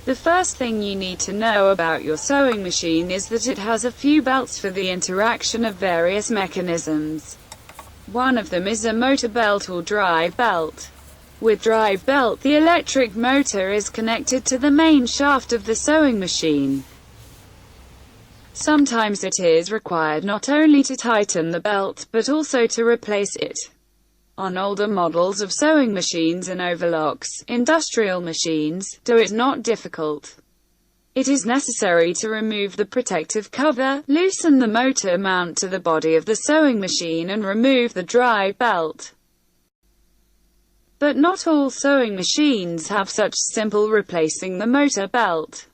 The first thing you need to know about your sewing machine is that it has a few belts for the interaction of various mechanisms. One of them is a motor belt or drive belt. With drive belt, the electric motor is connected to the main shaft of the sewing machine. Sometimes it is required not only to tighten the belt, but also to replace it. On older models of sewing machines and overlocks, industrial machines, though it's not difficult. It is necessary to remove the protective cover, loosen the motor mount to the body of the sewing machine and remove the drive belt. But not all sewing machines have such simple replacing the motor belt.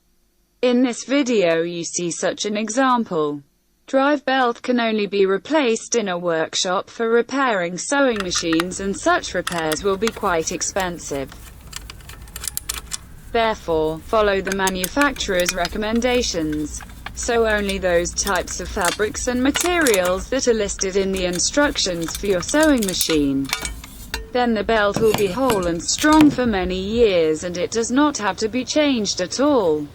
In this video you see such an example. Drive belt can only be replaced in a workshop for repairing sewing machines, and such repairs will be quite expensive. Therefore, follow the manufacturer's recommendations. Sew only those types of fabrics and materials that are listed in the instructions for your sewing machine. Then the belt will be whole and strong for many years, and it does not have to be changed at all.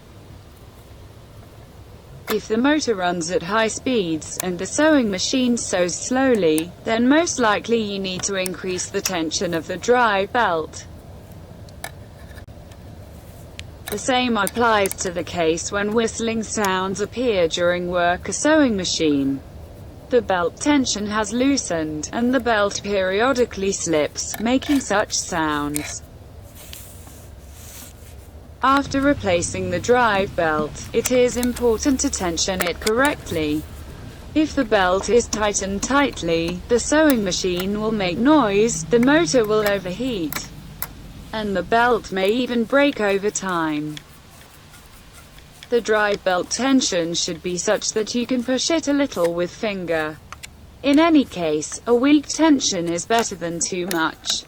If the motor runs at high speeds, and the sewing machine sews slowly, then most likely you need to increase the tension of the drive belt. The same applies to the case when whistling sounds appear during work a sewing machine. The belt tension has loosened, and the belt periodically slips, making such sounds. After replacing the drive belt, it is important to tension it correctly. If the belt is tightened tightly, the sewing machine will make noise, the motor will overheat, and the belt may even break over time. The drive belt tension should be such that you can push it a little with finger. In any case, a weak tension is better than too much.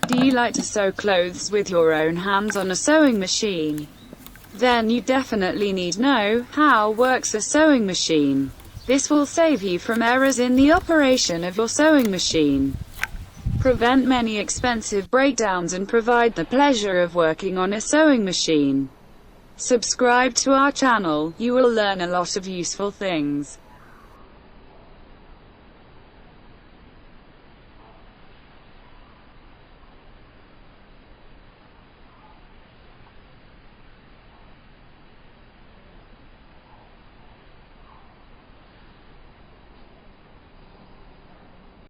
Do you like to sew clothes with your own hands on a sewing machine? Then you definitely need to know how works a sewing machine. This will save you from errors in the operation of your sewing machine, prevent many expensive breakdowns, and provide the pleasure of working on a sewing machine. Subscribe to our channel, you will learn a lot of useful things.